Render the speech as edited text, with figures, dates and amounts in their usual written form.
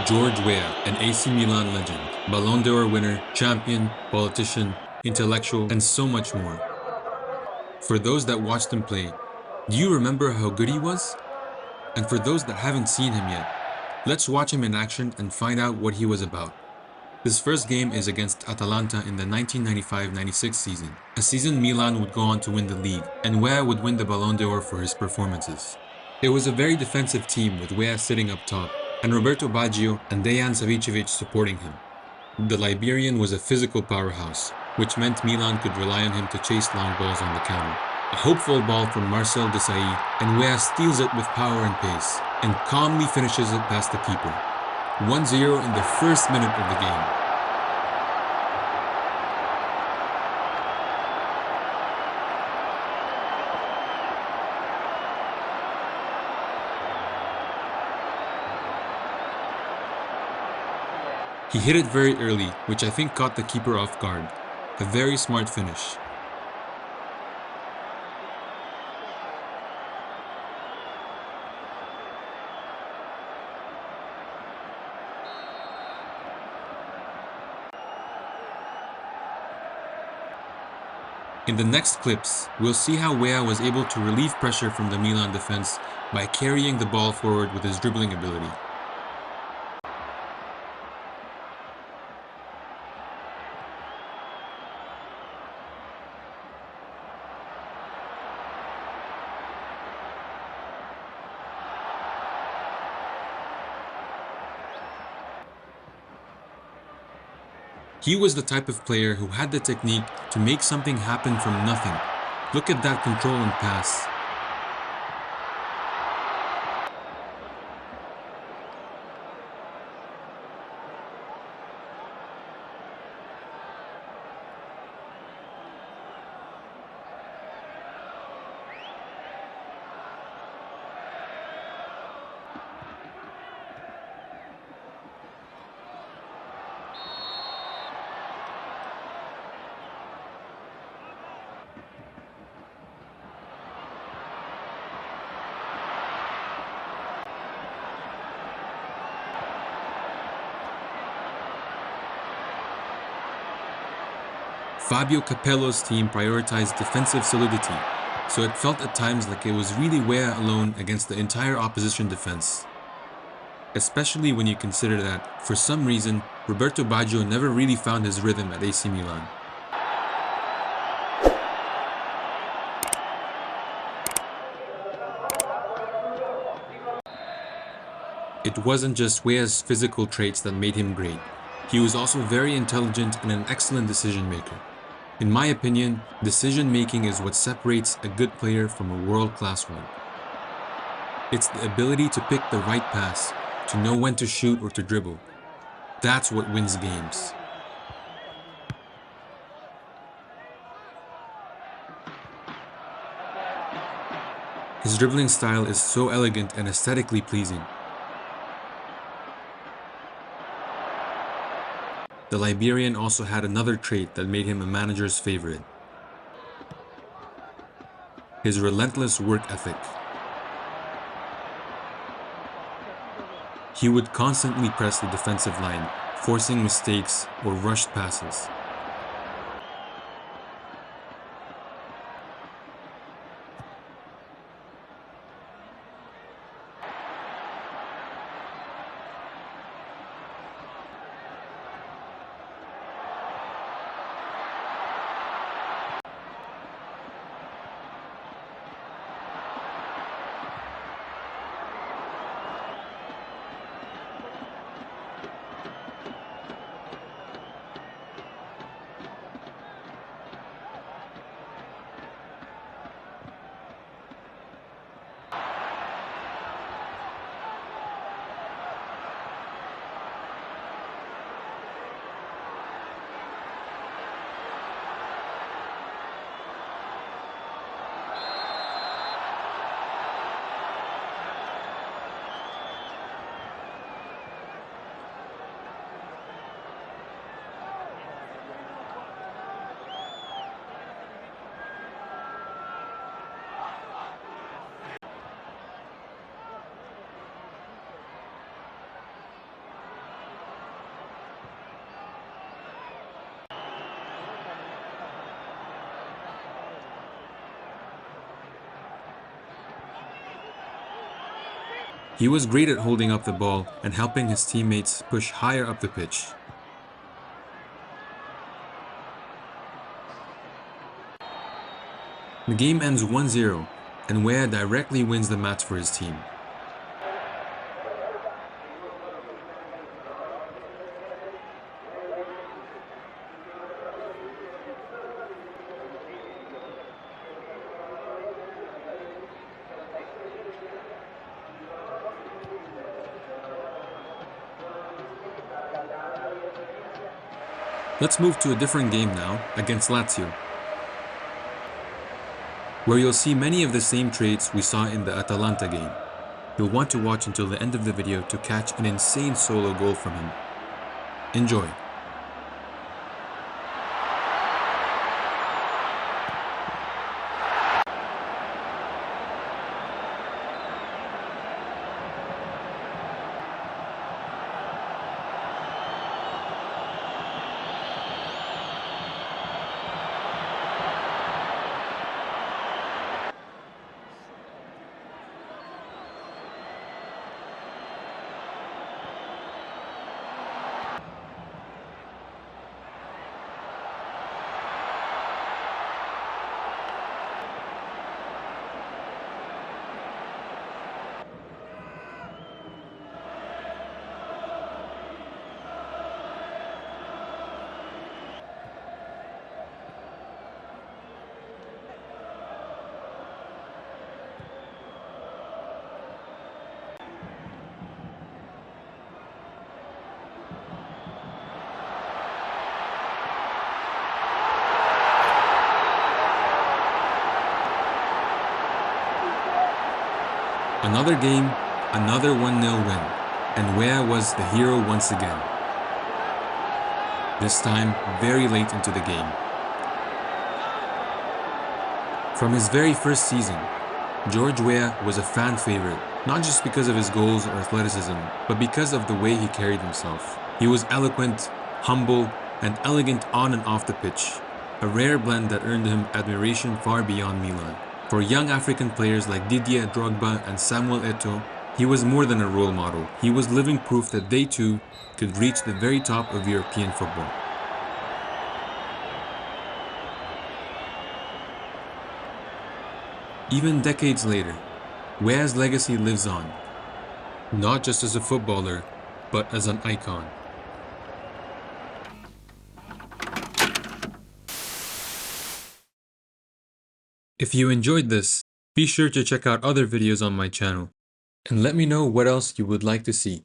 George Weah, an AC Milan legend, Ballon d'Or winner, champion, politician, intellectual, and so much more. For those that watched him play, do you remember how good he was? And for those that haven't seen him yet, let's watch him in action and find out what he was about. His first game is against Atalanta in the 1995-96 season, a season Milan would go on to win the league, and Weah would win the Ballon d'Or for his performances. It was a very defensive team with Weah sitting up top, and Roberto Baggio and Dejan Savicevic supporting him. The Liberian was a physical powerhouse, which meant Milan could rely on him to chase long balls on the counter. A hopeful ball from Marcel Desailly, and Weah steals it with power and pace, and calmly finishes it past the keeper. 1-0 in the first minute of the game. He hit it very early, which I think caught the keeper off guard. A very smart finish. In the next clips, we'll see how Weah was able to relieve pressure from the Milan defense by carrying the ball forward with his dribbling ability. He was the type of player who had the technique to make something happen from nothing. Look at that control and pass. Fabio Capello's team prioritized defensive solidity, so it felt at times like it was really Weah alone against the entire opposition defense. Especially when you consider that, for some reason, Roberto Baggio never really found his rhythm at AC Milan. It wasn't just Weah's physical traits that made him great. He was also very intelligent and an excellent decision maker. In my opinion, decision-making is what separates a good player from a world-class one. It's the ability to pick the right pass, to know when to shoot or to dribble. That's what wins games. His dribbling style is so elegant and aesthetically pleasing. The Liberian also had another trait that made him a manager's favorite: his relentless work ethic. He would constantly press the defensive line, forcing mistakes or rushed passes. He was great at holding up the ball and helping his teammates push higher up the pitch. The game ends 1-0, and Weah directly wins the match for his team. Let's move to a different game now, against Lazio, where you'll see many of the same traits we saw in the Atalanta game. You'll want to watch until the end of the video to catch an insane solo goal from him. Enjoy! Another game, another 1-0 win, and Weah was the hero once again. This time, very late into the game. From his very first season, George Weah was a fan favorite, not just because of his goals or athleticism, but because of the way he carried himself. He was eloquent, humble, and elegant on and off the pitch, a rare blend that earned him admiration far beyond Milan. For young African players like Didier Drogba and Samuel Eto'o, he was more than a role model. He was living proof that they too could reach the very top of European football. Even decades later, Weah's legacy lives on, not just as a footballer, but as an icon. If you enjoyed this, be sure to check out other videos on my channel, and let me know what else you would like to see.